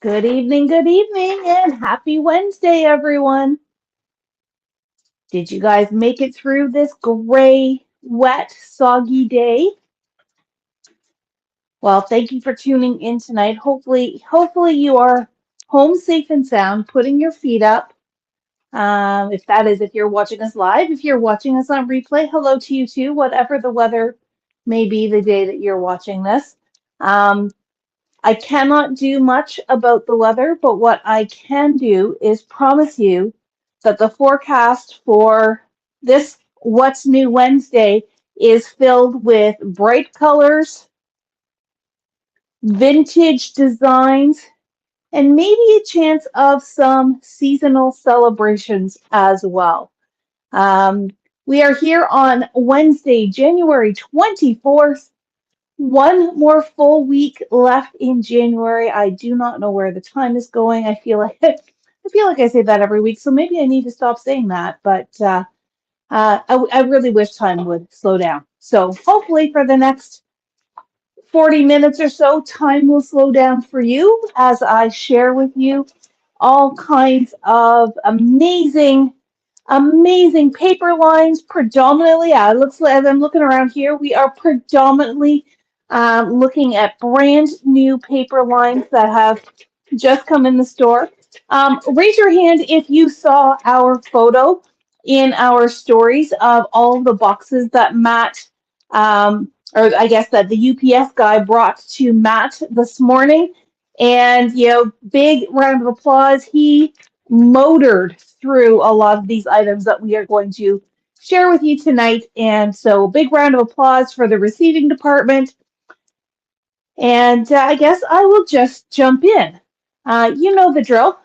Good evening, and happy Wednesday, everyone. Did you guys make it through this gray, wet, soggy day? Well, thank you for tuning in tonight. Hopefully you are home safe and sound, putting your feet up. If you're watching us live, if you're watching us on replay, hello to you too, whatever the weather may be the day that you're watching this. Um, I cannot do much about the weather, but what I can do is promise you that the forecast for this What's New Wednesday is filled with bright colors, vintage designs, and maybe a chance of some seasonal celebrations as well. Um, we are here on Wednesday, January 24th. One more full week left in January. I do not know where the time is going. I feel like I say that every week, so maybe I need to stop saying that. But I really wish time would slow down. So hopefully for the next 40 minutes or so, time will slow down for you as I share with you all kinds of amazing paper lines. Predominantly, as I'm looking around here, we are predominantly looking at brand new paper lines that have just come in the store. Raise your hand if you saw our photo in our stories of all the boxes that Matt, or I guess that the UPS guy brought to Matt this morning. And, big round of applause. He motored through a lot of these items that we are going to share with you tonight. And so, big round of applause for the receiving department. And I guess I will just jump in. You know the drill.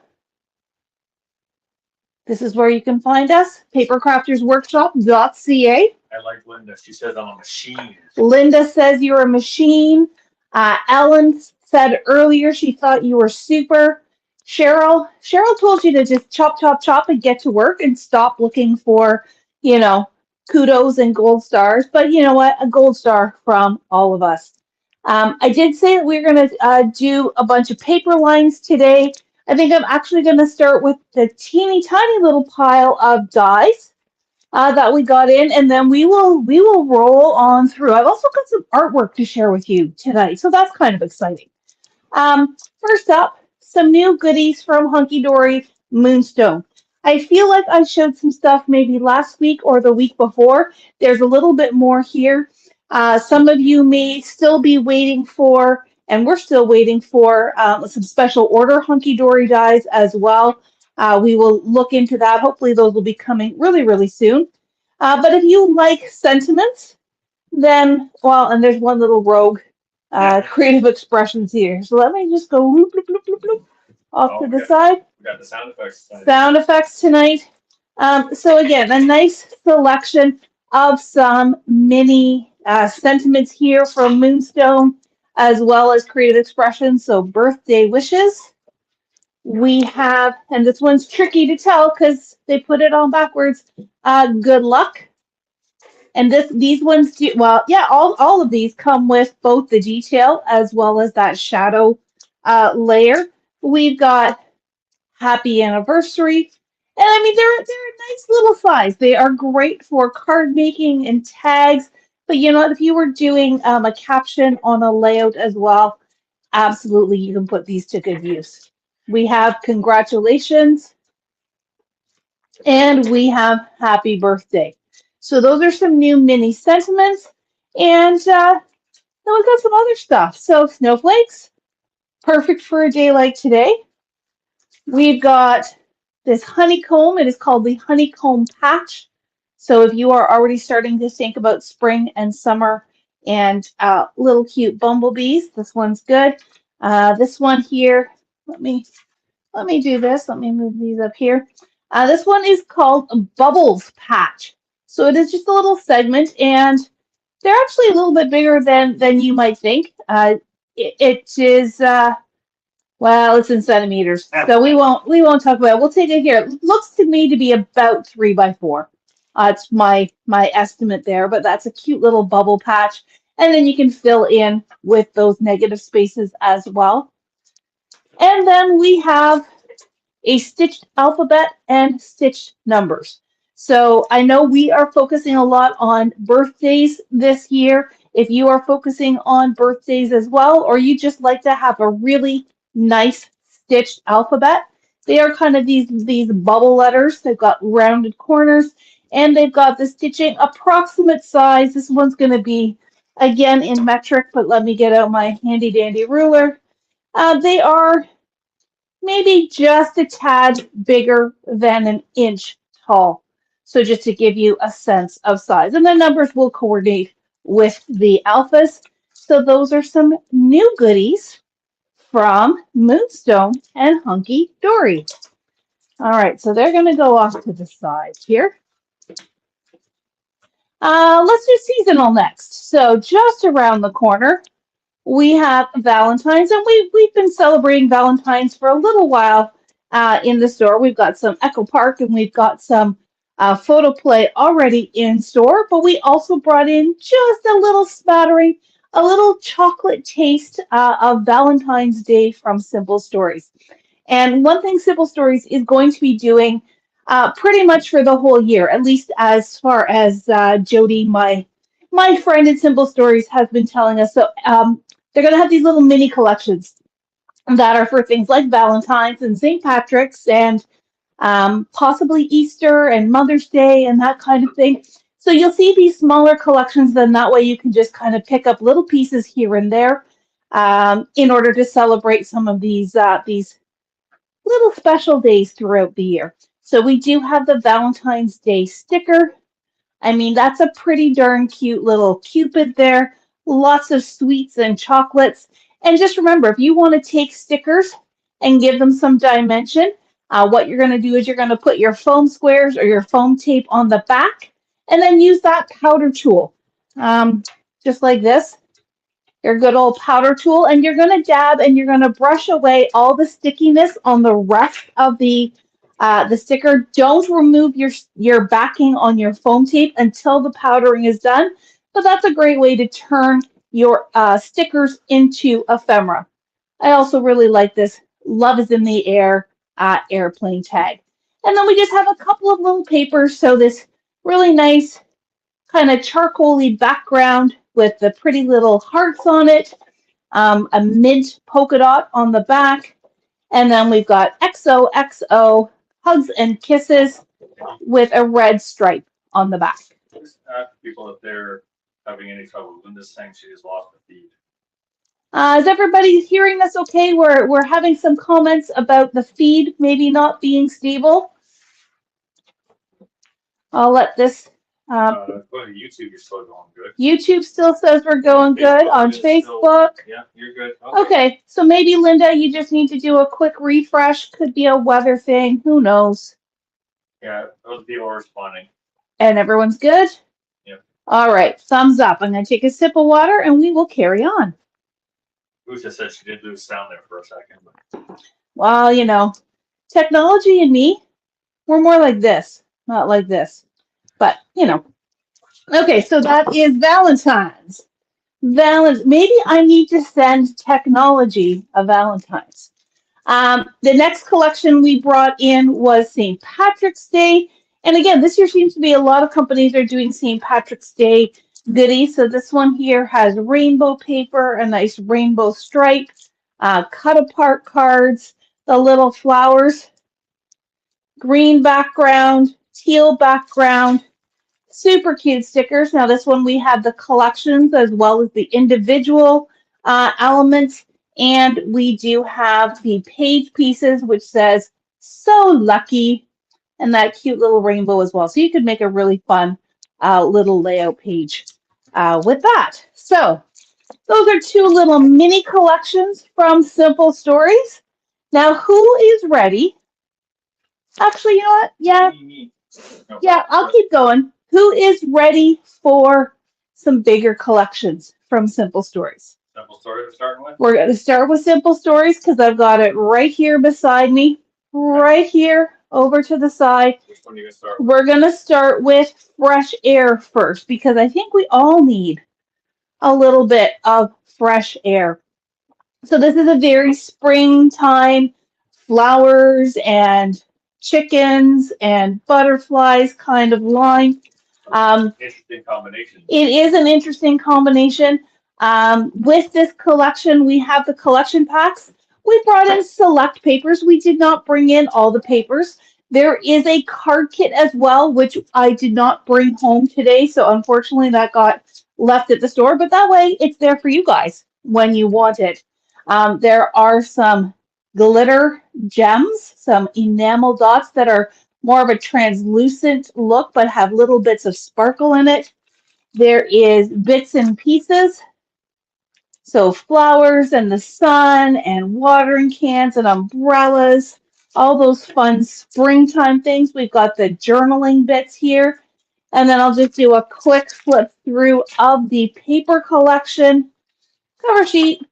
This is where you can find us, papercraftersworkshop.ca. I like Linda. She says I'm a machine. Linda says you're a machine. Ellen said earlier she thought you were super. Cheryl told you to just chop, chop, chop and get to work and stop looking for, kudos and gold stars. But you know what? A gold star from all of us. I did say that we're going to do a bunch of paper lines today. I think I'm actually going to start with the teeny tiny little pile of dies that we got in, and then we will roll on through. I've also got some artwork to share with you tonight, so that's kind of exciting. First up, some new goodies from Hunky Dory Moonstone. I feel like I showed some stuff maybe last week or the week before. There's a little bit more here. Some of you may still be waiting for, and we're still waiting for, some special order Hunky Dory dies as well. We will look into that. Hopefully those will be coming really, really soon. But if you like sentiments, then, well, and there's one little rogue creative expressions here. So let me just go whoop, bloop, bloop, bloop, bloop, off to the side. We got the sound effects tonight. Sound effects tonight. So again, a nice selection of some mini sentiments here from Moonstone, as well as creative expressions. So birthday wishes. We have, and this one's tricky to tell because they put it on backwards. Good luck. And these ones do well, yeah, all of these come with both the detail as well as that shadow layer. We've got happy anniversary. And I mean they're a nice little size. They are great for card making and tags. But you know what, if you were doing a caption on a layout as well, absolutely you can put these to good use. We have congratulations and we have happy birthday. So those are some new mini sentiments. And then we've got some other stuff. So snowflakes, perfect for a day like today. We've got this honeycomb. It is called the honeycomb patch. So if you are already starting to think about spring and summer and little cute bumblebees, this one's good. This one here, let me do this. Let me move these up here. This one is called Bubbles Patch. So it is just a little segment, and they're actually a little bit bigger than you might think. It is well, it's in centimeters, so we won't talk about it. We'll take it here. It looks to me to be about 3 by 4. It's my estimate there, but that's a cute little bubble patch, and then you can fill in with those negative spaces as well. And then we have a stitched alphabet and stitched numbers. So I know we are focusing a lot on birthdays this year. If you are focusing on birthdays as well, or you just like to have a really nice stitched alphabet, they are kind of these bubble letters. They've got rounded corners and they've got the stitching approximate size. This one's going to be again in metric, but let me get out my handy dandy ruler. They are maybe just a tad bigger than an inch tall. So just to give you a sense of size. And the numbers will coordinate with the alphas. So those are some new goodies from Moonstone and Hunky Dory. All right, so they're going to go off to the side here. Let's do seasonal next. So just around the corner, we have Valentine's, and we've been celebrating Valentine's for a little while in the store. We've got some Echo Park and we've got some photo play already in store, but we also brought in just a little smattering, a little chocolate taste of Valentine's Day from Simple Stories. And one thing Simple Stories is going to be doing pretty much for the whole year, at least as far as Jody, my friend in Simple Stories, has been telling us. So they're going to have these little mini collections that are for things like Valentine's and St. Patrick's and possibly Easter and Mother's Day and that kind of thing. So you'll see these smaller collections, then that way you can just kind of pick up little pieces here and there in order to celebrate some of these little special days throughout the year. So we do have the Valentine's Day sticker. I mean, that's a pretty darn cute little Cupid there. Lots of sweets and chocolates. And just remember, if you want to take stickers and give them some dimension, what you're going to do is you're going to put your foam squares or your foam tape on the back and then use that powder tool. Just like this, your good old powder tool, and you're going to dab and you're going to brush away all the stickiness on the rest of the sticker. Don't remove your backing on your foam tape until the powdering is done, but that's a great way to turn your stickers into ephemera. I also really like this Love is in the Air airplane tag. And then we just have a couple of little papers, so this really nice kind of charcoaly background with the pretty little hearts on it, a mint polka dot on the back, and then we've got XOXO hugs and kisses with a red stripe on the back. Just ask people if they're having any trouble when this thing, she just lost the feed. Is everybody hearing this okay? We're having some comments about the feed maybe not being stable. I'll let this. Going to YouTube, you're still going good. YouTube still says we're going good on Facebook. Yeah, you're good. Okay, so maybe Linda, you just need to do a quick refresh. Could be a weather thing. Who knows? Yeah, those people are responding. And everyone's good? Yep. All right, thumbs up. I'm going to take a sip of water and we will carry on. Usha said she did lose sound there for a second. But... Well, you know, technology and me, we're more like this, not like this. But, you know. Okay, so that is Valentine's. Maybe I need to send technology a Valentine's. The next collection we brought in was St. Patrick's Day. And again, this year seems to be a lot of companies are doing St. Patrick's Day goodies. So this one here has rainbow paper, a nice rainbow stripe, cut apart cards, the little flowers, green background, teal background, super cute stickers. Now this one we have the collections as well as the individual elements, and we do have the page pieces which says "So Lucky" and that cute little rainbow as well. So you could make a really fun little layout page with that. So those are two little mini collections from Simple Stories. Now who is ready? Actually, you know what? Yeah, I'll keep going. Who is ready for some bigger collections from Simple Stories? Simple Stories we're starting with? We're going to start with Simple Stories because I've got it right here beside me, right here over to the side. Which one are you going to start with? We're going to start with Fresh Air first because I think we all need a little bit of fresh air. So this is a very springtime flowers and chickens and butterflies kind of line. Interesting combination. It is an interesting combination. With this collection, we have the collection packs. We brought in select papers. We did not bring in all the papers. There is a card kit as well, which I did not bring home today. So unfortunately, that got left at the store. But that way, it's there for you guys when you want it. There are some glitter gems, some enamel dots that are more of a translucent look, but have little bits of sparkle in it. There is bits and pieces. So flowers and the sun and watering cans and umbrellas, all those fun springtime things. We've got the journaling bits here. And then I'll just do a quick flip through of the paper collection. Cover sheet.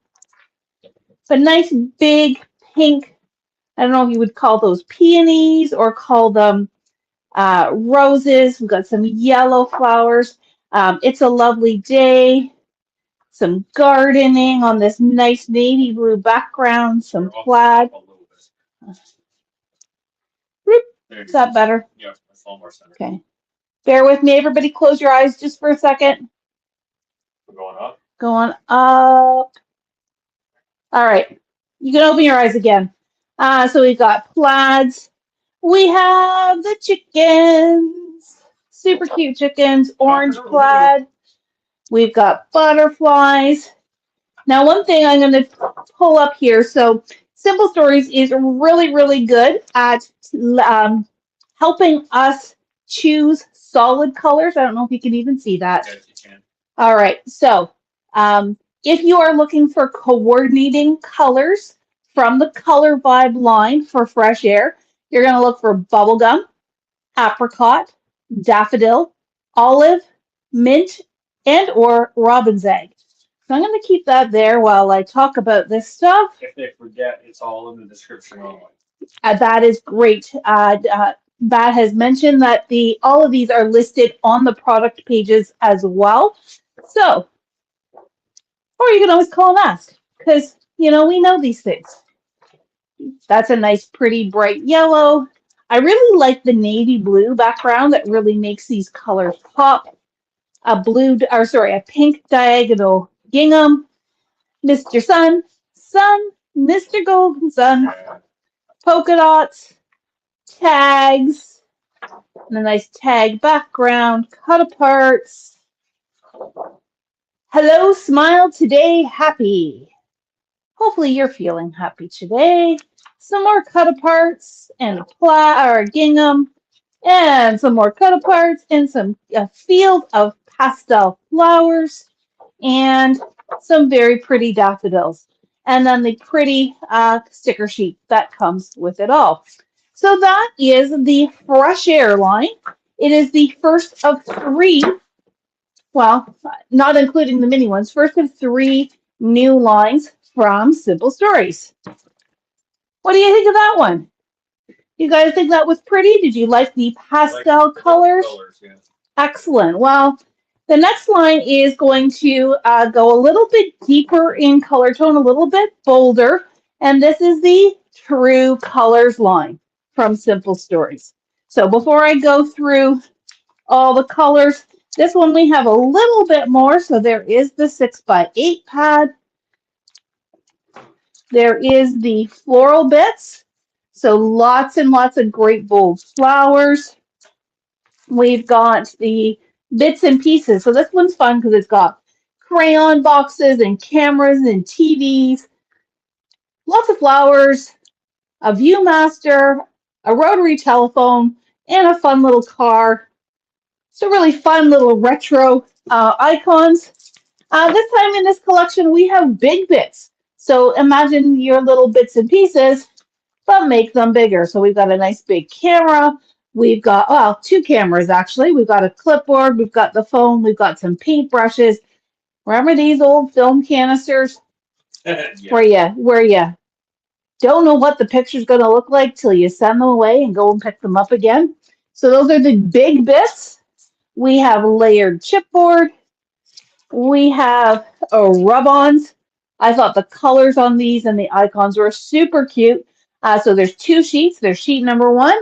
A nice big pink, I don't know if you would call those peonies or call them roses. We've got some yellow flowers. It's a lovely day. Some gardening on this nice navy blue background. Some plaid. Is that better? Yeah, that's a little more center. Okay. Bear with me, everybody. Close your eyes just for a second. We're going up. Going up. All right. You can open your eyes again. So we've got plaids. We have the chickens. Super cute chickens. Orange plaid. We've got butterflies. Now, one thing I'm going to pull up here. So Simple Stories is really, really good at helping us choose solid colors. I don't know if you can even see that. Yes, you can. All right. So if you are looking for coordinating colors from the Color Vibe line for Fresh Air, you're going to look for bubblegum, apricot, daffodil, olive, mint, and or robin's egg. So I'm going to keep that there while I talk about this stuff. If they forget, it's all in the description online. That is great. Bat has mentioned that all of these are listed on the product pages as well. So, or you can always call and ask, because, we know these things. That's a nice, pretty, bright yellow. I really like the navy blue background that really makes these colors pop. A pink diagonal gingham. Mr. Sun, Mr. Golden Sun, polka dots, tags, and a nice tag background, cut aparts. Hello, smile today, happy. Hopefully you're feeling happy today. Some more cut aparts and a gingham, and some more cut aparts and a field of pastel flowers and some very pretty daffodils. And then the pretty sticker sheet that comes with it all. So that is the Fresh Air line. It is the first of three, well, not including the mini ones, first of three new lines from Simple Stories. What do you think of that one? You guys think that was pretty? Did you like the pastel colors? Yeah. Excellent. Well, the next line is going to go a little bit deeper in color tone, a little bit bolder. And this is the True Colors line from Simple Stories. So before I go through all the colors, this one we have a little bit more. So there is the 6x8 pad. There is the floral bits. So lots and lots of great bold flowers. We've got the bits and pieces. So this one's fun because it's got crayon boxes and cameras and TVs. Lots of flowers, a Viewmaster, a rotary telephone, and a fun little car. So really fun little retro icons. This time in this collection, we have big bits. So imagine your little bits and pieces, but make them bigger. So we've got a nice big camera. We've got, well, two cameras actually. We've got a clipboard. We've got the phone. We've got some paintbrushes. Remember these old film canisters Yeah. where you don't know what the picture's going to look like till you send them away and go and pick them up again? So those are the big bits. We have layered chipboard. We have rub-ons. I thought the colors on these and the icons were super cute. So there's 2 sheets. There's sheet number 1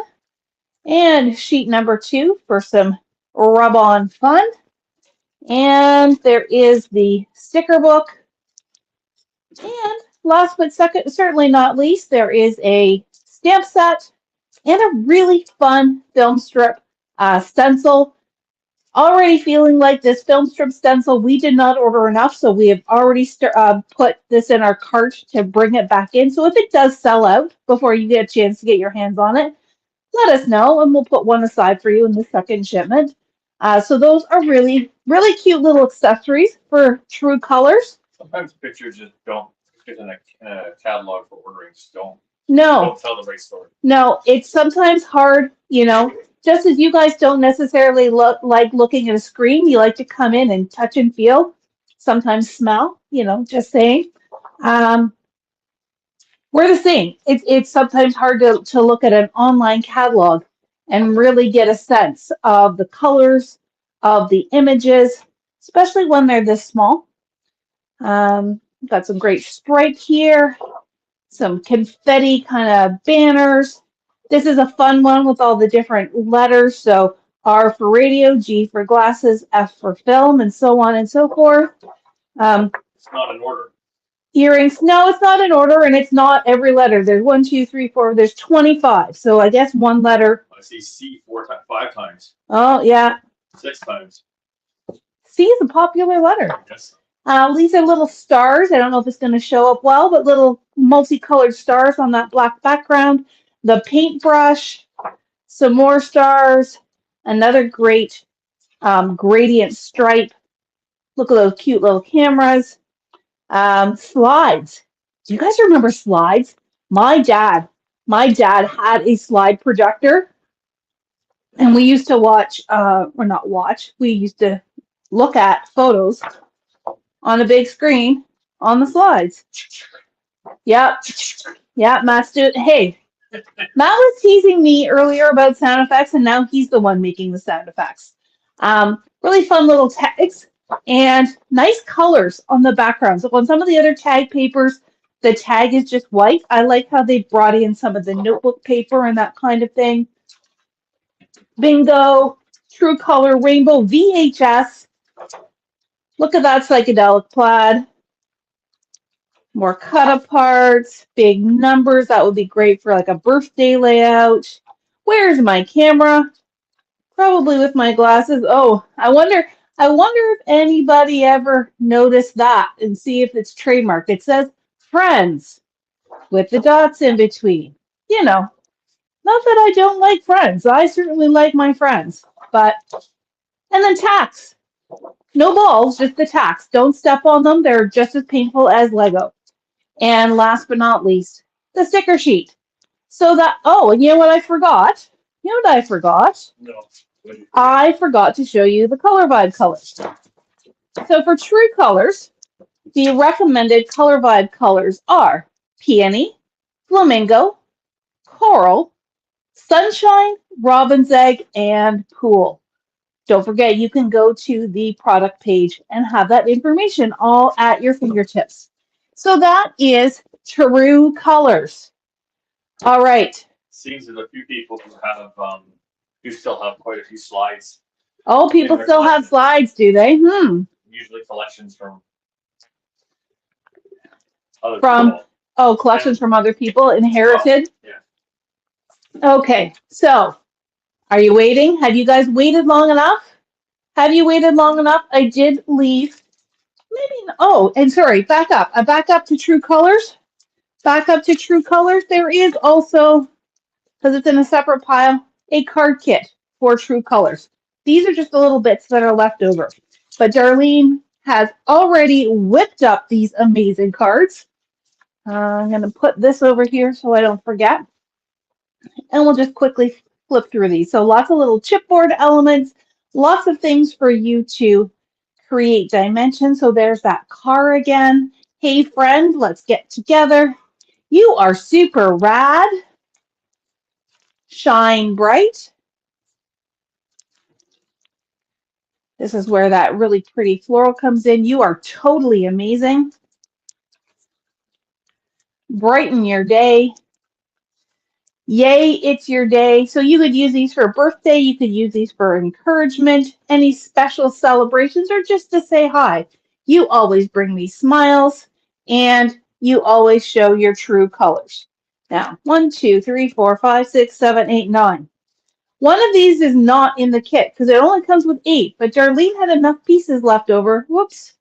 and sheet number 2 for some rub-on fun. And there is the sticker book. And last but certainly not least, there is a stamp set and a really fun film strip stencil. Already feeling like this film strip stencil, we did not order enough, so we have already put this in our cart to bring it back in. So if it does sell out before you get a chance to get your hands on it, let us know, and we'll put one aside for you in the second shipment. So those are really, really cute little accessories for True Colors. Sometimes pictures just don't, in a catalog for ordering, just don't No, tell the right story. no, it's sometimes hard, you know, just as you guys don't necessarily like looking at a screen, you like to come in and touch and feel, sometimes smell, you know, just saying. We're the same. It's sometimes hard to look at an online catalog and really get a sense of the colors, of the images, especially when they're this small. Got some great stripe here, some confetti kind of banners. This is a fun one with all the different letters. So R for radio, G for glasses, F for film, and so on and so forth. It's not in order. Earrings. No, it's not in order, and it's not every letter. There's 1, 2, 3, 4. There's 25. So I guess one letter. I see C 5 times. Oh, yeah. 6 times. C is a popular letter. Yes. These are little stars. I don't know if it's going to show up well, but little multicolored stars on that black background. The paintbrush, some more stars, another great gradient stripe. Look at those cute little cameras. Slides. Do you guys remember slides? My dad had a slide projector, and we used to watch, or not watch, we used to look at photos on a big screen on the slides. Yep. Yeah, Matt's doing, hey, Matt was teasing me earlier about sound effects, and now he's the one making the sound effects. Really fun little tags and nice colors on the background. So on some of the other tag papers, the tag is just white. I like how they brought in some of the notebook paper and that kind of thing. Bingo, True Color, Rainbow, VHS. Look at that psychedelic plaid. More cut aparts, big numbers. That would be great for like a birthday layout. Where's my camera? Probably with my glasses. Oh, I wonder if anybody ever noticed that and see if it's trademarked. It says Friends with the dots in between. You know, not that I don't like Friends. I certainly like my friends. But, and then tacks. No balls, just the tacks. Don't step on them. They're just as painful as Lego. And last but not least, the sticker sheet. So that, oh, and you know what I forgot? You know what I forgot? No. I forgot to show you the Color Vibe colors. So for True Colors, the recommended Color Vibe colors are Peony, Flamingo, Coral, Sunshine, Robin's Egg, and Pool. Don't forget, you can go to the product page and have that information all at your fingertips. So that is True Colors. All right. Seems there's a few people who still have quite a few slides. Oh, people still have slides, do they? Usually collections from other people. Oh, collections from other people inherited? Oh, yeah. Okay, so are you waiting? Have you guys waited long enough? Have you waited long enough? I did leave. Maybe, oh, and sorry, back up. I back up to True Colors. Back up to True Colors. There is also, because it's in a separate pile, a card kit for True Colors. These are just the little bits that are left over. But Darlene has already whipped up these amazing cards. I'm going to put this over here so I don't forget. And we'll just quickly flip through these. So lots of little chipboard elements, lots of things for you to create dimensions. So there's that car again. Hey friend, let's get together. You are super rad. Shine bright. This is where that really pretty floral comes in. You are totally amazing. brighten your day. Yay, it's your day. So you could use these for a birthday, you could use these for encouragement, any special celebrations, or just to say hi. You always bring me smiles and you always show your true colors. Now, 1, 2, 3, 4, 5, 6, 7, 8, 9. One of these is not in the kit because it only comes with 8, but Darlene had enough pieces left over, whoops,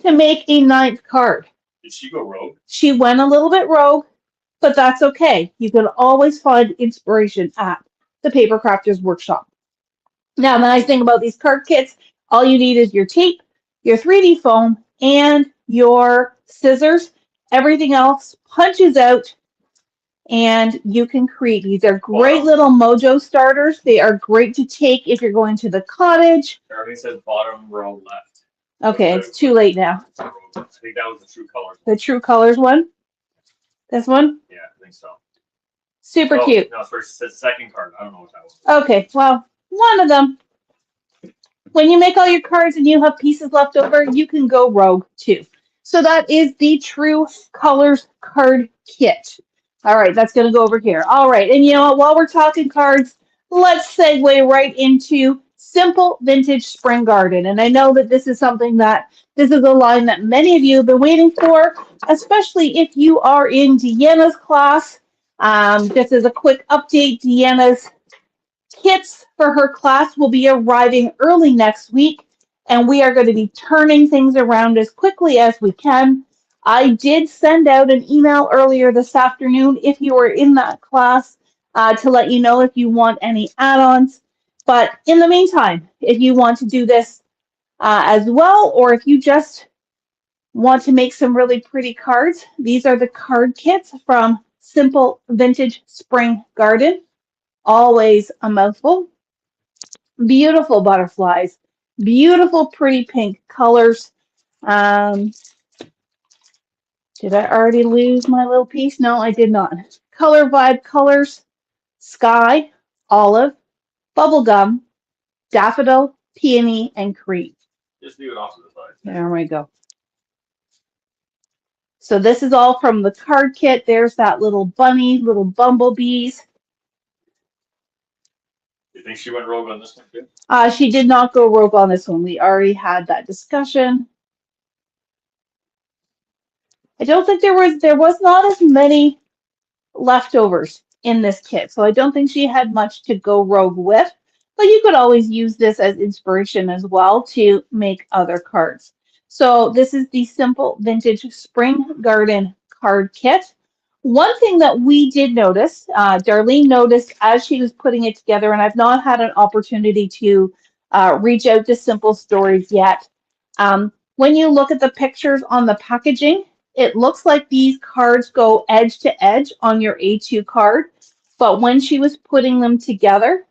to make a 9th card. Did she go rogue? She went a little bit rogue, but that's okay. You can always find inspiration at the Paper Crafters Workshop. Now, the nice thing about these card kits, all you need is your tape, your 3D foam, and your scissors. Everything else punches out, and you can create. These are great little mojo starters. They are great to take if you're going to the cottage. Darlene says bottom row left. Okay, it's too late now. I think that was the True Colors. The True Colors one? This one? Yeah, I think so. Super cute. No, first it says second card. I don't know what that was. Okay, well, one of them. When you make all your cards and you have pieces left over, you can go rogue too. So that is the True Colors card kit. All right, that's going to go over here. All right, and you know what? While we're talking cards, let's segue right into Simple Vintage Spring Garden. And I know that this is a line that many of you have been waiting for, especially if you are in Deanna's class. Just as a quick update, Deanna's kits for her class will be arriving early next week, and we are going to be turning things around as quickly as we can. I did send out an email earlier this afternoon if you were in that class to let you know if you want any add-ons. But in the meantime, if you want to do this as well, or if you just want to make some really pretty cards, these are the card kits from Simple Vintage Spring Garden. Always a mouthful. Beautiful butterflies. Beautiful, pretty pink colors. Did I already lose my little piece? No, I did not. Color Vibe colors. Sky, olive, bubblegum, daffodil, peony, and cream. Just leave it off to the side. There we go. So this is all from the card kit. There's that little bunny, little bumblebees. You think she went rogue on this one too? She did not go rogue on this one. We already had that discussion. I don't think there was not as many leftovers in this kit, so I don't think she had much to go rogue with, but you could always use this as inspiration as well to make other cards. So this is the Simple Vintage Spring Garden card kit. One thing that we did notice, Darlene noticed as she was putting it together, and I've not had an opportunity to reach out to Simple Stories yet. When you look at the pictures on the packaging, it looks like these cards go edge to edge on your A2 card, but when she was putting them together,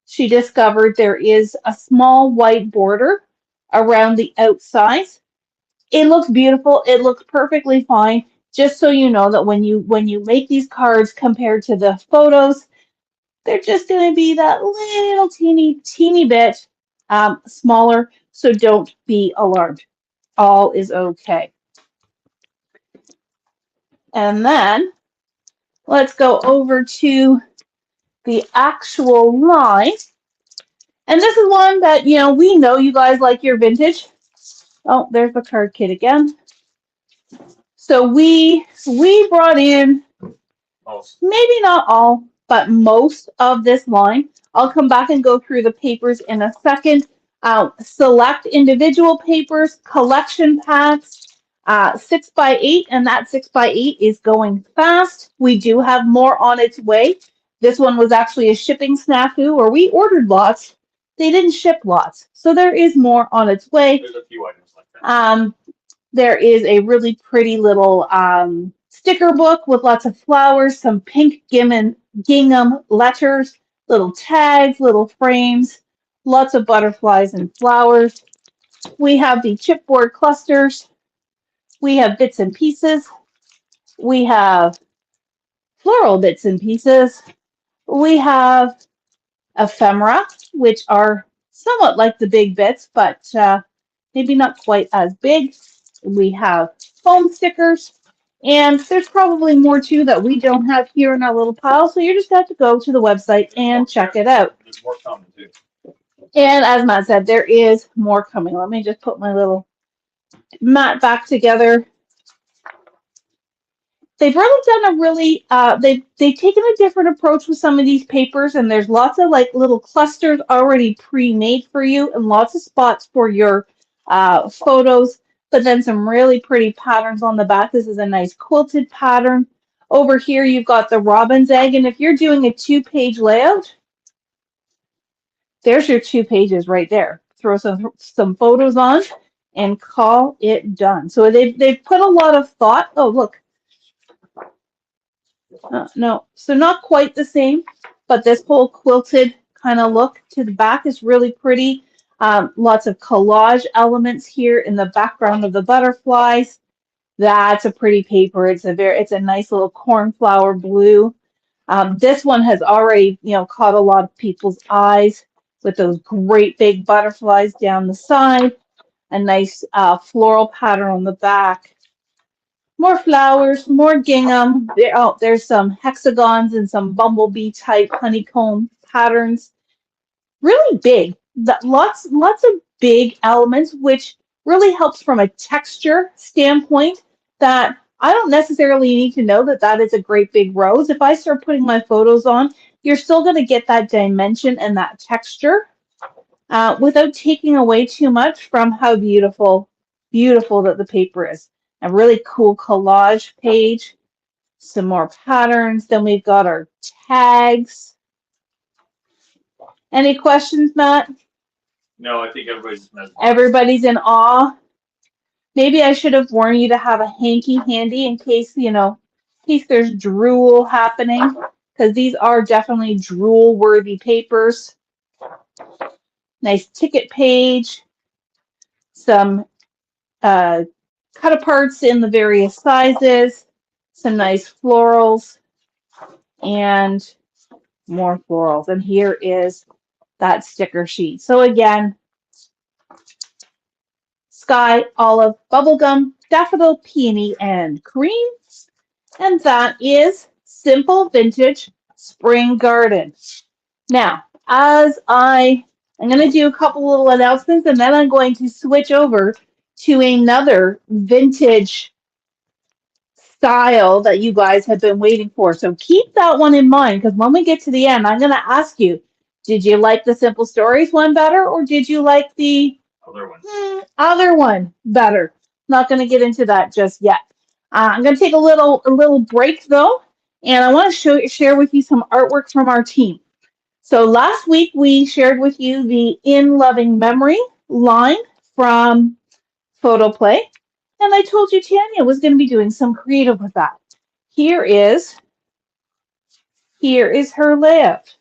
she discovered there is a small white border around the outside. It looks beautiful. It looks perfectly fine. Just so you know that when you make these cards compared to the photos, they're just going to be that little teeny bit smaller. So don't be alarmed. All is okay. And then let's go over to the actual line. And this is one that, we know you guys like your vintage. Oh, there's the card kit again. So we brought in maybe not all, but most of this line. I'll come back and go through the papers in a second. Select individual papers, collection packs, 6x8, and that 6x8 is going fast. We do have more on its way. This one was actually a shipping snafu, or we ordered lots. They didn't ship lots. So there is more on its way. There's a few items like that. There is a really pretty little sticker book with lots of flowers, some pink gingham letters, little tags, little frames, lots of butterflies and flowers. We have the chipboard clusters. We have bits and pieces. We have floral bits and pieces. We have ephemera, which are somewhat like the big bits, but maybe not quite as big. We have foam stickers, and there's probably more too that we don't have here in our little pile. So you just have to go to the website and check it out. There's more coming too. And as Matt said, there is more coming. Let me just put my little mat back together. They've really done a really, they've taken a different approach with some of these papers, and there's lots of like little clusters already pre-made for you and lots of spots for your photos, but then some really pretty patterns on the back. This is a nice quilted pattern. Over here, you've got the robin's egg, and if you're doing a 2-page layout, there's your 2 pages right there. Throw some photos on and call it done. So they've put a lot of thought. Oh, look. No, so not quite the same, but this whole quilted kind of look to the back is really pretty. Lots of collage elements here in the background of the butterflies. That's a pretty paper. It's a nice little cornflower blue. This one has already, caught a lot of people's eyes with those great big butterflies down the side. A nice floral pattern on the back. More flowers, more gingham. There's some hexagons and some bumblebee type honeycomb patterns. Really big. Lots of big elements, which really helps from a texture standpoint that I don't necessarily need to know that is a great big rose. If I start putting my photos on, you're still going to get that dimension and that texture without taking away too much from how beautiful that the paper is. A really cool collage page, some more patterns. Then we've got our tags. Any questions, Matt? No, I think mesmerized. Everybody's in awe. Maybe I should have warned you to have a hanky handy in case, in case there's drool happening, because these are definitely drool-worthy papers. Nice ticket page. Some cut aparts in the various sizes, some nice florals, and more florals. And here is that sticker sheet. So again, sky, olive, bubblegum, daffodil, peony, and cream. And that is Simple Vintage Spring Garden. Now, I'm going to do a couple little announcements, and then I'm going to switch over to another vintage style that you guys have been waiting for. So keep that one in mind, because when we get to the end, I'm going to ask you, did you like the Simple Stories one better, or did you like the other one better? Not going to get into that just yet. I'm going to take a little break, though, and I want to share with you some artwork from our team. So last week, we shared with you the In Loving Memory line from Photoplay, and I told you Tanya was going to be doing some creative with that. Here is her layout.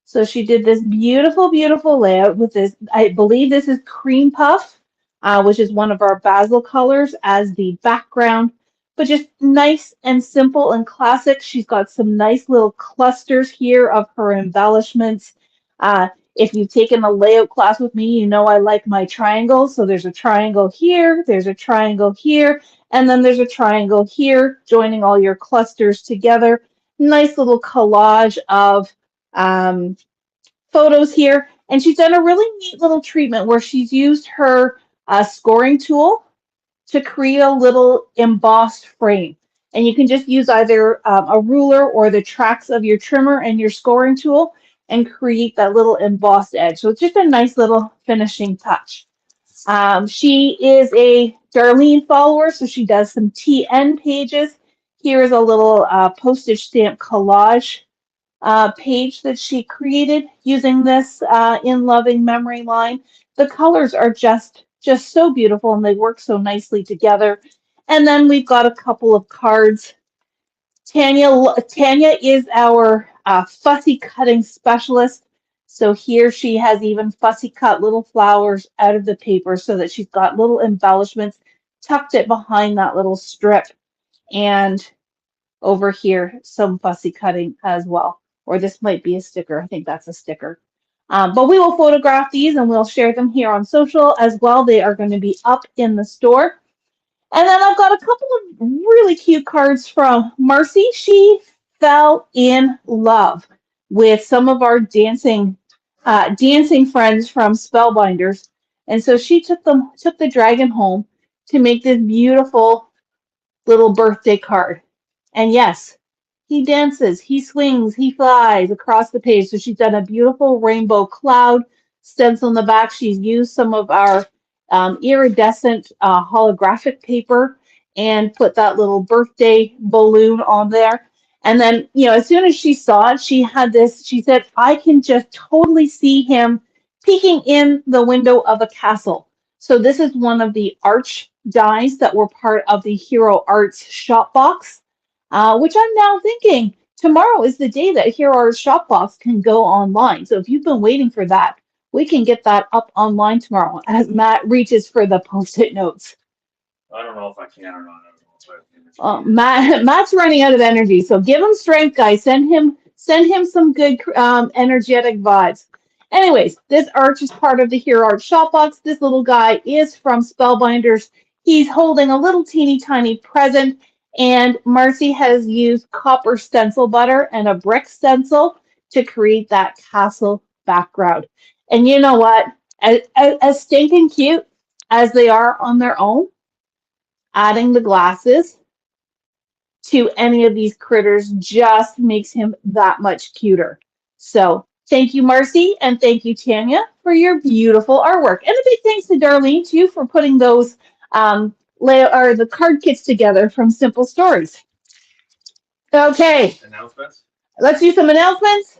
So she did this beautiful, beautiful layout with this, I believe this is Cream Puff, which is one of our basil colors as the background, but just nice and simple and classic. She's got some nice little clusters here of her embellishments. If you've taken a layout class with me, you know I like my triangles. So there's a triangle here, there's a triangle here, and then there's a triangle here, joining all your clusters together. Nice little collage of photos here. And she's done a really neat little treatment where she's used her scoring tool to create a little embossed frame. And you can just use either a ruler or the tracks of your trimmer and your scoring tool and create that little embossed edge. So it's just a nice little finishing touch. She is a Darlene follower, so she does some TN pages. Here is a little postage stamp collage page that she created using this In Loving Memory line. The colors are just so beautiful, and they work so nicely together. And then we've got a couple of cards. Tanya is our fussy cutting specialist. So here she has even fussy cut little flowers out of the paper so that she's got little embellishments, tucked it behind that little strip. And over here, some fussy cutting as well. Or this might be a sticker. I think that's a sticker. But we will photograph these and we'll share them here on social as well. They are going to be up in the store. And then I've got a couple of really cute cards from Marcy. She fell in love with some of our dancing friends from Spellbinders, and so she took the dragon home to make this beautiful little birthday card. And yes, he dances, he swings, he flies across the page. So she's done a beautiful rainbow cloud stencil in the back. She's used some of our iridescent holographic paper and put that little birthday balloon on there. And then, as soon as she saw it, she had this, she said, I can just totally see him peeking in the window of a castle. So this is one of the arch dies that were part of the Hero Arts shop box, which I'm now thinking tomorrow is the day that Hero Arts shop box can go online. So if you've been waiting for that, we can get that up online tomorrow as Matt reaches for the post-it notes. I don't know if I can or not. Matt's running out of energy, so give him strength, guys. Send him some good energetic vibes. Anyways, this arch is part of the Hero Art shop box. This little guy is from Spellbinders. He's holding a little teeny tiny present, and Marcy has used copper stencil butter and a brick stencil to create that castle background. And you know what? As stinking cute as they are on their own, adding the glasses to any of these critters just makes him that much cuter. So thank you, Marcy, and thank you, Tanya, for your beautiful artwork. And a big thanks to Darlene, too, for putting those the card kits together from Simple Stories. Okay. Announcements? Let's do some announcements.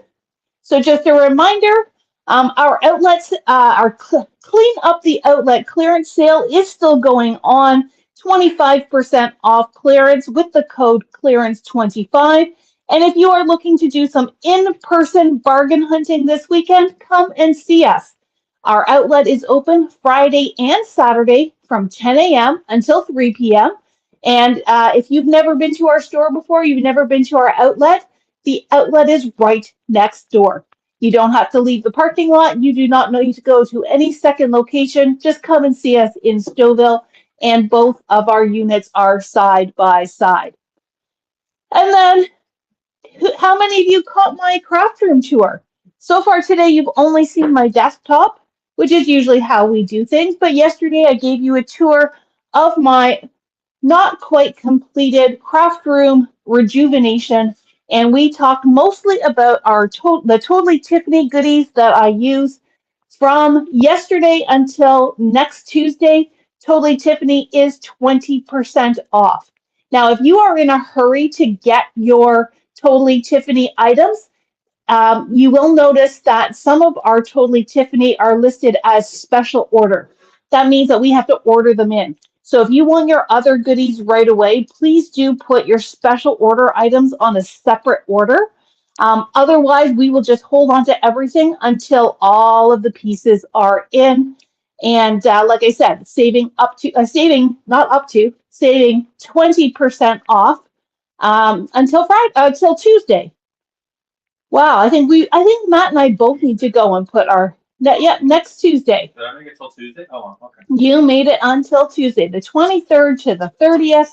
So just a reminder, our outlets, our Clean Up the Outlet clearance sale is still going on. 25% off clearance with the code clearance25. And if you are looking to do some in-person bargain hunting this weekend, come and see us. Our outlet is open Friday and Saturday from 10 a.m. until 3 p.m. And if you've never been to our store before, you've never been to our outlet, the outlet is right next door. You don't have to leave the parking lot. You do not need to go to any second location. Just come and see us in Stouffville. And both of our units are side by side. And then, how many of you caught my craft room tour? So far today, you've only seen my desktop, which is usually how we do things. But yesterday, I gave you a tour of my not quite completed craft room rejuvenation. And we talked mostly about the Totally Tiffany goodies that I use from yesterday until next Tuesday. Totally Tiffany is 20% off. Now, if you are in a hurry to get your Totally Tiffany items, you will notice that some of our Totally Tiffany are listed as special order. That means that we have to order them in. So if you want your other goodies right away, please do put your special order items on a separate order. Otherwise, we will just hold on to everything until all of the pieces are in. And like I said, saving 20% off until Tuesday. Wow, I think Matt and I both need to go and put next Tuesday. Did I make it till Tuesday? Oh, okay. You made it until Tuesday, the 23rd to the 30th,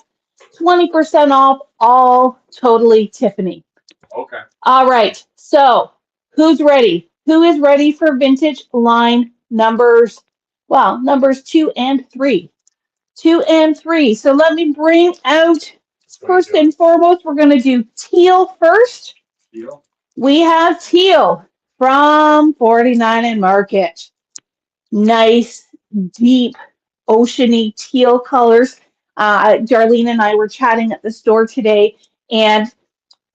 20% off, all Totally Tiffany. Okay. All right, so who's ready? Who is ready for vintage line numbers 2 and 3? 2 and 3. So let me bring out, first and foremost, we're going to do teal first. Teal? We have teal from 49 and Market. Nice, deep, oceany teal colors. Darlene and I were chatting at the store today, and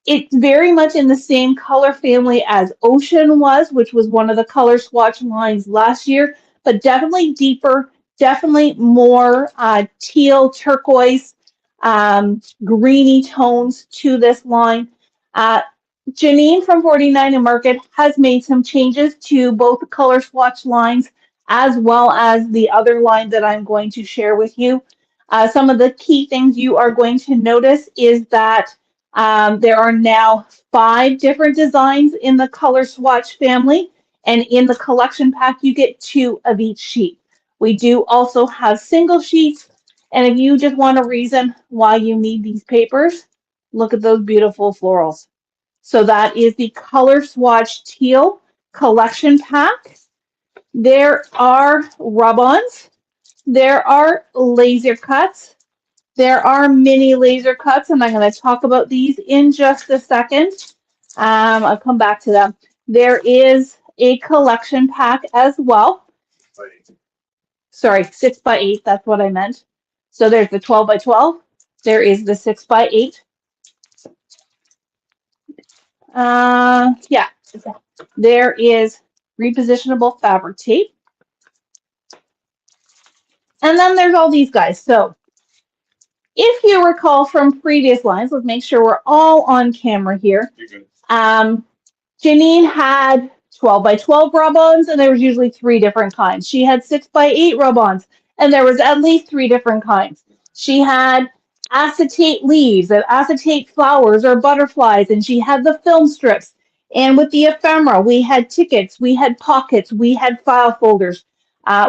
it's very much in the same color family as Ocean was, which was one of the color swatch lines last year, but definitely deeper, definitely more teal, turquoise, greeny tones to this line. Janine from 49 and Market has made some changes to both the color swatch lines as well as the other line that I'm going to share with you. Some of the key things you are going to notice is that there are now 5 different designs in the color swatch family, and in the collection pack you get 2 of each sheet. We do also have single sheets, And if you just want a reason why you need these papers, look at those beautiful florals. So that is the Color Swatch Teal collection pack. There are rub-ons. There are laser cuts. There are mini laser cuts, and I'm going to talk about these in just a second. I'll come back to them. There is a collection pack as well. Sorry, 6x8, that's what I meant. So there's the 12x12. There is the 6x8. Yeah, there is repositionable fabric tape. And then there's all these guys. So if you recall from previous lines, let's make sure we're all on camera here. Janine had 12x12 rub-ons, and there was usually 3 different kinds. She had 6x8 rub-ons, and there was at least 3 different kinds. She had acetate leaves and acetate flowers or butterflies, and she had the film strips. And with the ephemera, we had tickets, we had pockets, we had file folders.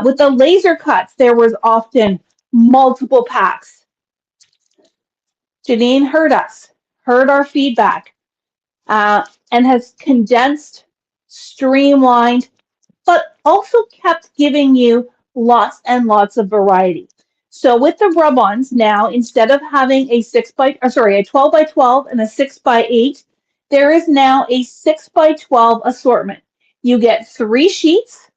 With the laser cuts, there was often multiple packs. Janine heard us, heard our feedback, and has condensed, streamlined, but also kept giving you lots and lots of variety. So with the rub-ons now, instead of having a 12x12 and a 6x8, there is now a 6x12 assortment. You get 3 sheets,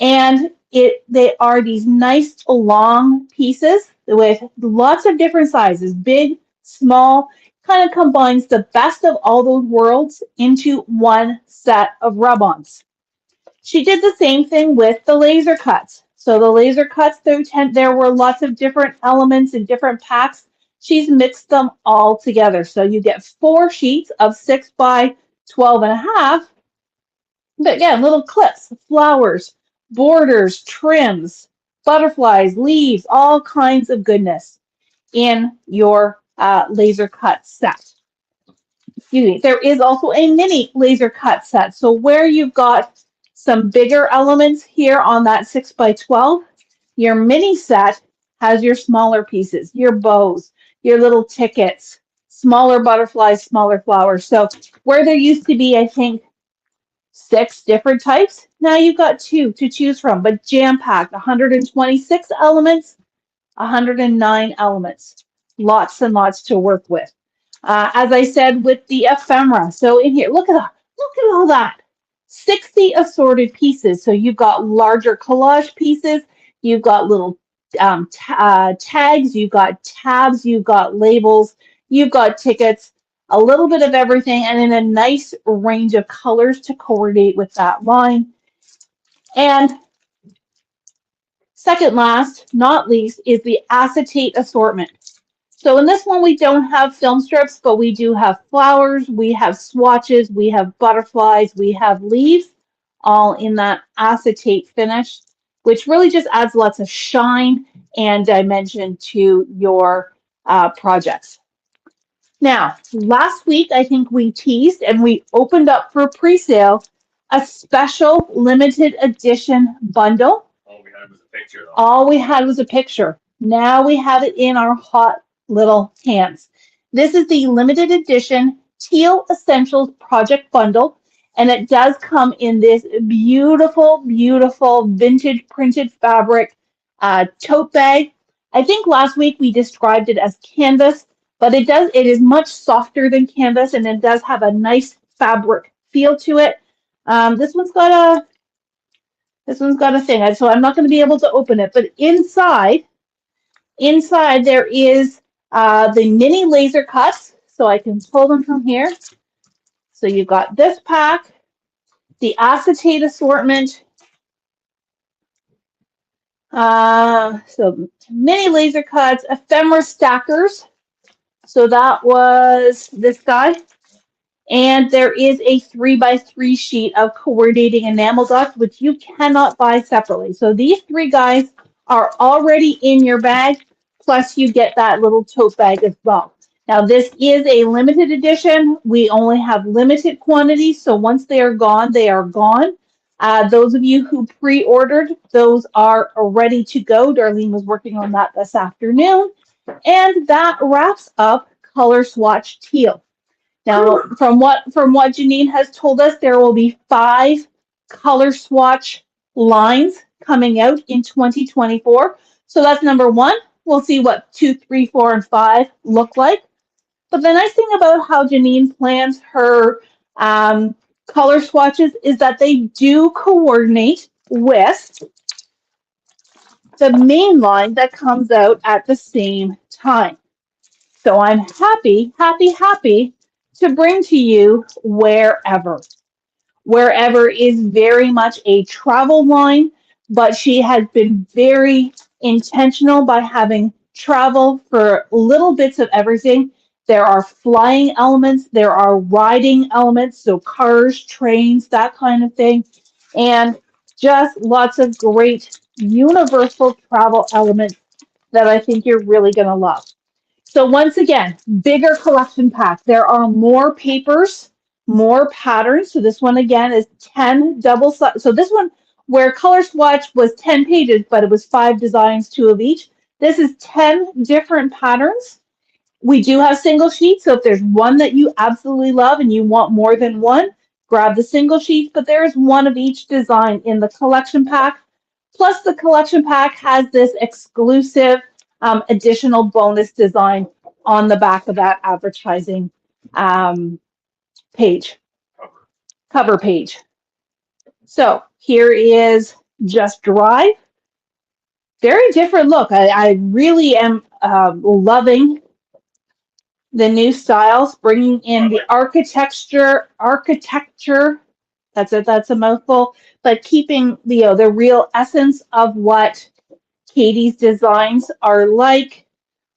and they are these nice long pieces with lots of different sizes, big, small, kind of combines the best of all those worlds into one set of rub-ons. She did the same thing with the laser cuts. So the laser cuts, there were lots of different elements and different packs. She's mixed them all together. So you get 4 sheets of 6x12.5. But again, little clips, flowers, borders, trims, butterflies, leaves, all kinds of goodness in your laser cut set. There is also a mini laser cut set. So where you've got some bigger elements here on that 6x12, your mini set has your smaller pieces, your bows, your little tickets, smaller butterflies, smaller flowers. So where there used to be, I think, 6 different types, now you've got 2 to choose from, but jam-packed, 126 elements, 109 elements. Lots and lots to work with. As I said, with the ephemera. So in here, look at that. Look at all that. 60 assorted pieces. So you've got larger collage pieces. You've got little tags. You've got tabs. You've got labels. You've got tickets. A little bit of everything, and in a nice range of colors to coordinate with that line. And second last, not least, is the acetate assortment. So in this one, we don't have film strips, but we do have flowers, we have swatches, we have butterflies, we have leaves, all in that acetate finish, which really just adds lots of shine and dimension to your projects. Now, last week, I think we teased and we opened up for pre-sale a special limited edition bundle. All we had was a picture, though. All we had was a picture. Now we have it in our hot little hands. This is the limited edition Teal Essentials Project Bundle, and it does come in this beautiful, beautiful vintage printed fabric tote bag. I think last week we described it as canvas, but it is much softer than canvas, and it does have a nice fabric feel to it. This one's got a thing, so I'm not going to be able to open it, but inside there is the mini laser cuts, so I can pull them from here. So you've got this pack, the acetate assortment, so mini laser cuts, ephemera stackers. So that was this guy. And there is a 3x3 sheet of coordinating enamel dots, which you cannot buy separately. So these 3 guys are already in your bag, plus you get that little tote bag as well. Now, this is a limited edition. We only have limited quantities, so once they are gone, they are gone. Those of you who pre-ordered, those are ready to go. Darlene was working on that this afternoon. And that wraps up Color Swatch Teal. Now, from what Janine has told us, there will be 5 color swatch lines coming out in 2024. So that's number 1. We'll see what 2, 3, 4, and 5 look like. But the nice thing about how Janine plans her color swatches is that they do coordinate with the main line that comes out at the same time. So I'm happy to bring to you Wherever. Wherever is very much a travel line, but she has been very intentional by having travel for little bits of everything. There are flying elements, there are riding elements, so cars, trains, that kind of thing, and just lots of great universal travel elements that I think you're really going to love. So once again, bigger collection pack. There are more papers, more patterns. So this one again is 10 double sided. So this one, where Color Swatch was 10 pages, but it was 5 designs, 2 of each. This is 10 different patterns. We do have single sheets. So if there's one that you absolutely love and you want more than one, grab the single sheets, but there's one of each design in the collection pack. Plus the collection pack has this exclusive additional bonus design on the back of that advertising page, cover page. So here is Just Drive. Very different look. I really am loving the new styles, bringing in the architecture. That's a mouthful, but keeping the real essence of what Katie's designs are like.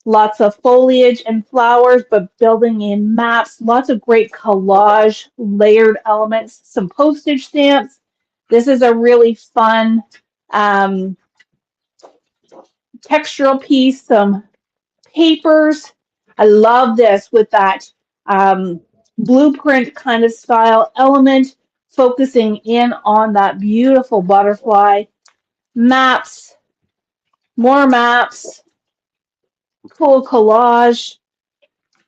Lots of foliage and flowers, but building in maps, lots of great collage, layered elements, some postage stamps. This is a really fun textural piece, some papers. I love this with that blueprint kind of style element, focusing in on that beautiful butterfly. Maps, more maps, cool collage,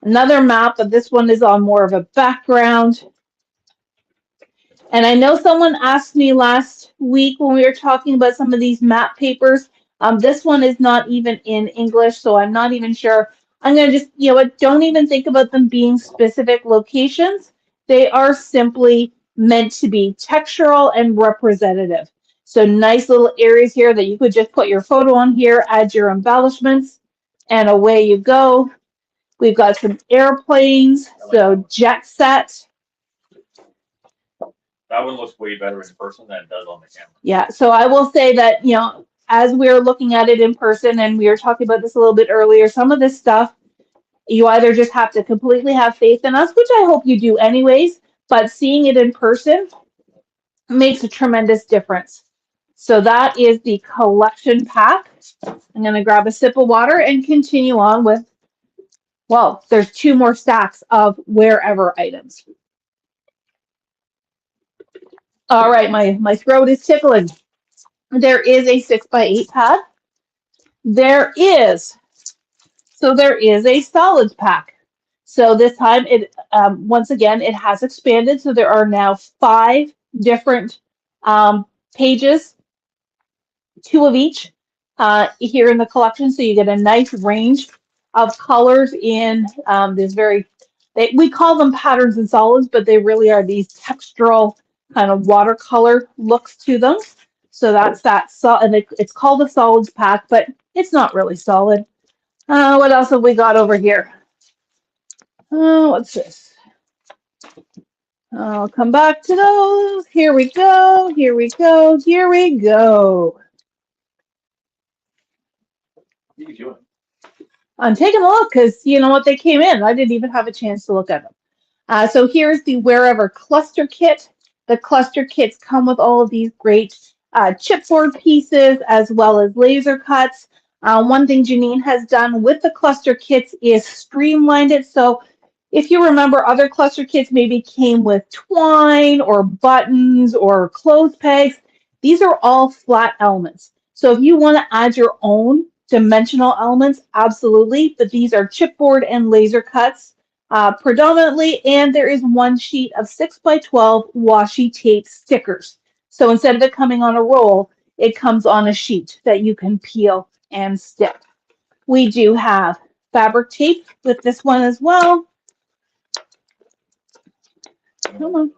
another map, but this one is on more of a background. And I know someone asked me last week when we were talking about some of these map papers. This one is not even in English, so I'm not even sure. I'm going to just, don't even think about them being specific locations. They are simply meant to be textural and representative. So nice little areas here that you could just put your photo on here, add your embellishments, and away you go. We've got some airplanes, so Jet Set. That one looks way better in person than it does on the camera. Yeah, so I will say that, as we're looking at it in person, and we were talking about this a little bit earlier, some of this stuff, you either just have to completely have faith in us, which I hope you do anyways, but seeing it in person makes a tremendous difference. So that is the collection pack. I'm going to grab a sip of water and continue on with, well, there's 2 more stacks of Wherever items. All right, my throat is tickling. There is a 6x8 pad. There is a solids pack. So this time, once again, it has expanded. So there are now 5 different pages, 2 of each here in the collection. So you get a nice range of colors in this we call them patterns and solids, but they really are these textural kind of watercolor looks to them. So that's that. And it's called a solids pack, but it's not really solid. What else have we got over here? What's this? I'll come back to those. Here we go. Here we go. Here we go. What are you doing? I'm taking a look because you know what, they came in. I didn't even have a chance to look at them. So here's the Wherever cluster kit. The cluster kits come with all of these great chipboard pieces as well as laser cuts. One thing Janine has done with the cluster kits is streamlined it. So If you remember, other cluster kits maybe came with twine or buttons or clothes pegs. These are all flat elements. So if you want to add your own dimensional elements, absolutely. But these are chipboard and laser cuts predominantly. And there is one sheet of 6x12 washi tape stickers. So instead of it coming on a roll, it comes on a sheet that you can peel and stick. We do have fabric tape with this one as well. Come on.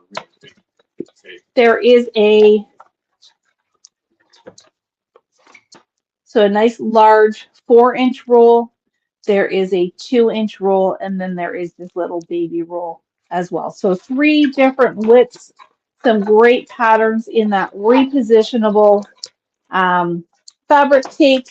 There is a nice large 4-inch roll. There is a 2-inch roll, and then there is this little baby roll as well. So 3 different widths, some great patterns in that repositionable fabric tape.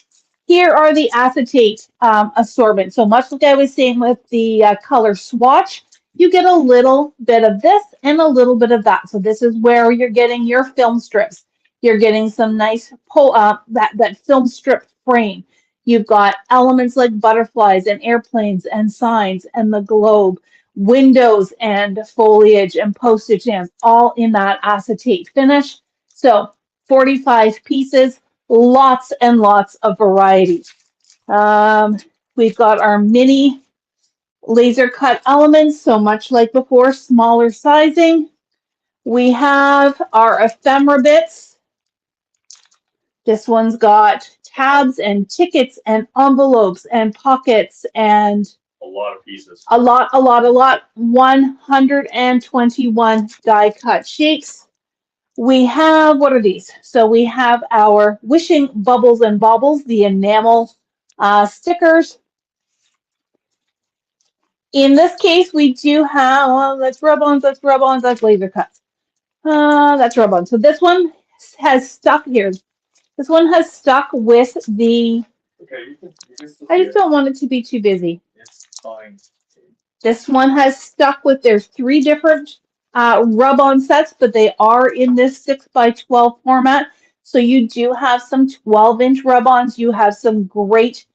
Here are the acetate assortment. So much like I was saying with the color swatch, you get a little bit of this and a little bit of that. So this is where you're getting your film strips. You're getting some nice that film strip frame. You've got elements like butterflies and airplanes and signs and the globe, windows and foliage and postage stamps, all in that acetate finish. So 45 pieces, lots and lots of variety. We've got our mini laser cut elements, so much like before, smaller sizing. We have our ephemera bits. This one's got tabs and tickets and envelopes and pockets and a lot of pieces. A lot. 121 die cut shapes. We have, what are these? So we have our Wishing Bubbles and Baubles, the enamel stickers. In this case, we do have, well, that's rub-ons, that's laser cuts. That's rub-on. So this one has stuck here. This one has stuck with the, Okay, I just don't want it to be too busy. It's fine. This one has stuck with, there's 3 different rub-on sets, but they are in this 6x12 format. So you do have some 12-inch rub-ons. You have some great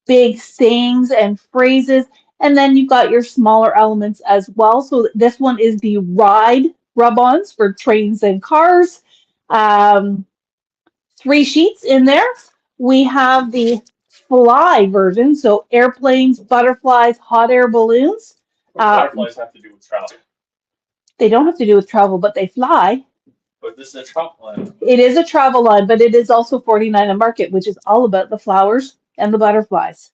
big sayings and phrases. And then you've got your smaller elements as well. So this one is the ride rub-ons for trains and cars. 3 sheets in there. We have the fly version, so airplanes, butterflies, hot air balloons. Butterflies have to do with travel. They don't have to do with travel, but they fly. But this is a travel line. It is a travel line, but it is also 49 a market, which is all about the flowers and the butterflies.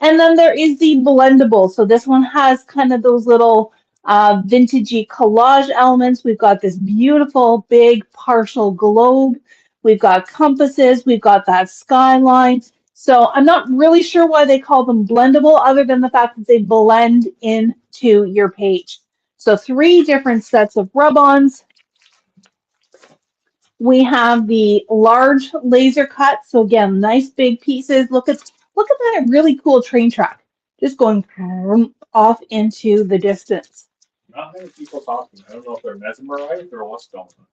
And then there is the blendable. So this one has kind of those little vintagey collage elements. We've got this beautiful big partial globe. We've got compasses. We've got that skyline. So I'm not really sure why they call them blendable, other than the fact that they blend into your page. So 3 different sets of rub-ons. We have the large laser cut. So again, nice big pieces. Look at that really cool train track, just going off into the distance. Not many people talking. I don't know if they're mesmerized or what's going on.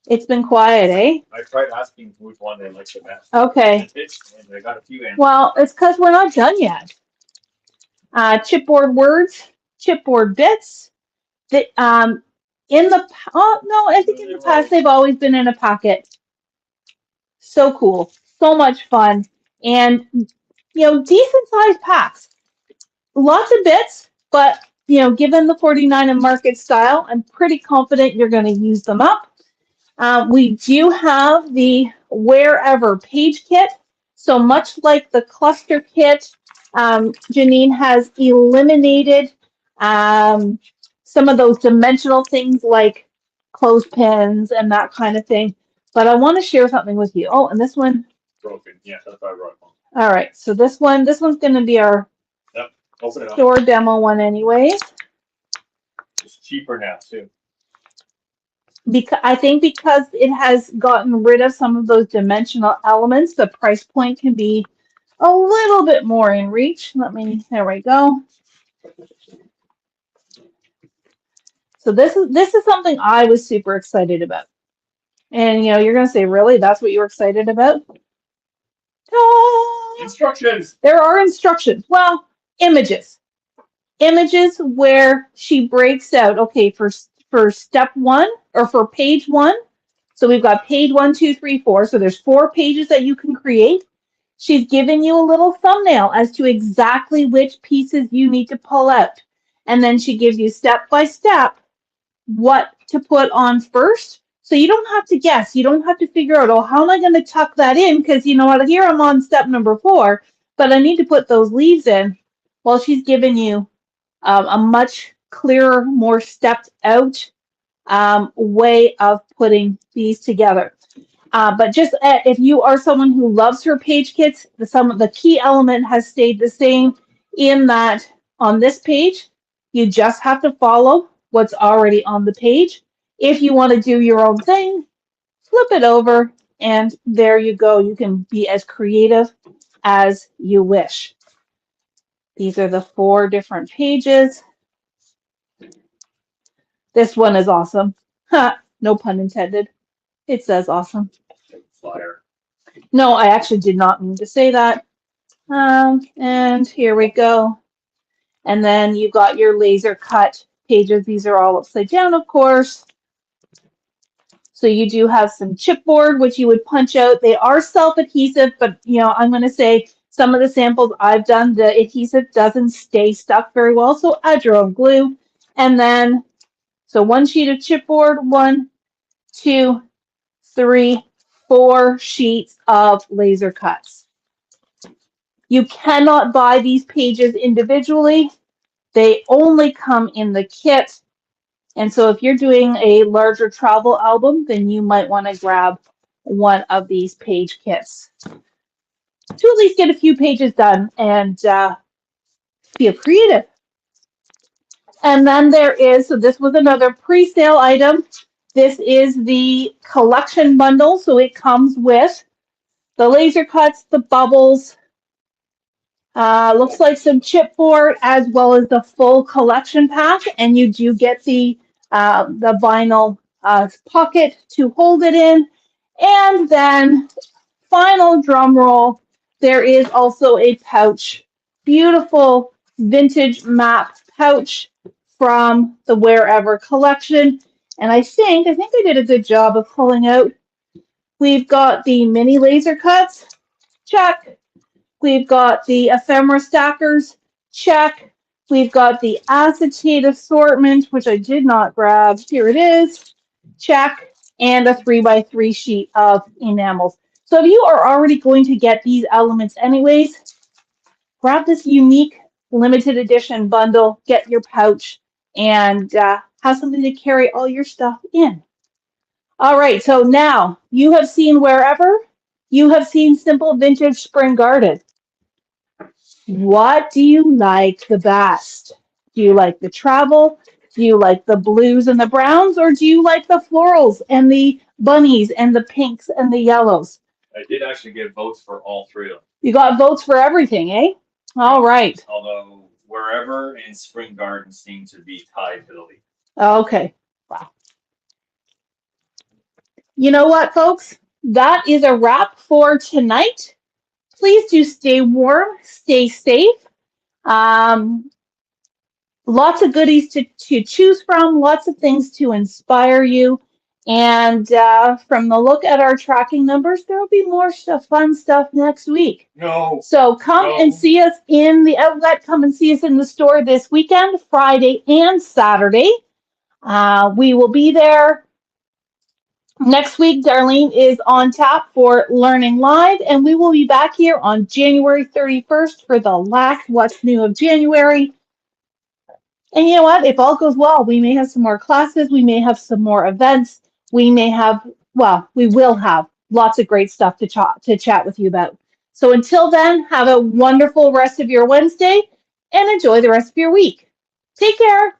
It's been quiet, eh? I tried asking which one they liked the best. Okay. And I got a few answers. Well, it's because we're not done yet. Chipboard words, chipboard bits. I think in the past they've always been in a packet. So cool, so much fun, and decent sized packs. Lots of bits, but given the 49 and market style, I'm pretty confident you're going to use them up. We do have the Wherever page kit. So much like the cluster kit, Janine has eliminated some of those dimensional things like clothespins and that kind of thing. But I want to share something with you. Oh, and this one. Broken. Yeah, that's why I brought it home. All right. So this one's going to be our store demo one anyways. It's cheaper now too. I think because it has gotten rid of some of those dimensional elements, the price point can be a little bit more in reach. There we go. So this is something I was super excited about. And you're going to say, really? That's what you were excited about? Instructions. There are instructions. Well, images. images where she breaks out, okay, for step 1 or for page 1. So we've got page 1, 2, 3, 4. So there's 4 pages that you can create. She's given you a little thumbnail as to exactly which pieces you need to pull out. And then she gives you step by step what to put on first. So you don't have to guess. You don't have to figure out, oh, how am I going to tuck that in? Because you know what, here I'm on step number 4, but I need to put those leaves in. Well, she's given you a much clearer, more stepped out way of putting these together. But just if you are someone who loves her page kits, the key element has stayed the same in that on this page, you just have to follow what's already on the page. If you want to do your own thing, flip it over and there you go. You can be as creative as you wish. These are the 4 different pages. This one is awesome. Ha, no pun intended. It says awesome. Flyer. No, I actually did not mean to say that. And here we go. And then you've got your laser cut pages. These are all upside down, of course. So you do have some chipboard, which you would punch out. They are self-adhesive, but you know, I'm going to say some of the samples I've done, the adhesive doesn't stay stuck very well. So add your own glue. And then, so 1 sheet of chipboard, 1, 2, 3, 4 sheets of laser cuts. You cannot buy these pages individually. They only come in the kit. And so if you're doing a larger travel album, then you might want to grab one of these page kits to at least get a few pages done and feel creative. And then there is, so this was another pre-sale item. This is the collection bundle. So it comes with the laser cuts, the bubbles, looks like some chipboard, as well as the full collection pack. And you do get the vinyl pocket to hold it in. And then, final drum roll, there is also a pouch. Beautiful vintage map pouch from the Wherever collection. And I think I did a good job of pulling out. We've got the mini laser cuts, check. We've got the ephemera stackers, check. We've got the acetate assortment, which I did not grab. Here it is, check. And a 3x3 sheet of enamels. So if you are already going to get these elements anyways, grab this unique limited edition bundle, get your pouch, and have something to carry all your stuff in. All right, so now you have seen Wherever, you have seen Simple Vintage Spring Garden. What do you like the best? Do you like the travel? Do you like the blues and the browns? Or do you like the florals and the bunnies and the pinks and the yellows? I did actually get votes for all 3 of them. You got votes for everything, eh? All right. Although Wherever and Spring Garden seem to be tied to the lead. Okay. Wow. You know what, folks? That is a wrap for tonight. Please do stay warm, stay safe. Lots of goodies to choose from, lots of things to inspire you. And from the look at our tracking numbers, there will be more fun stuff next week. No. So come and see us in the outlet. Come and see us in the store this weekend, Friday and Saturday. We will be there. Next week, Darlene is on tap for Learning Live, and we will be back here on January 31st for the last What's New of January. And you know what? If all goes well, we may have some more classes. We may have some more events. We may have, well, we will have lots of great stuff to chat with you about. So until then, have a wonderful rest of your Wednesday and enjoy the rest of your week. Take care.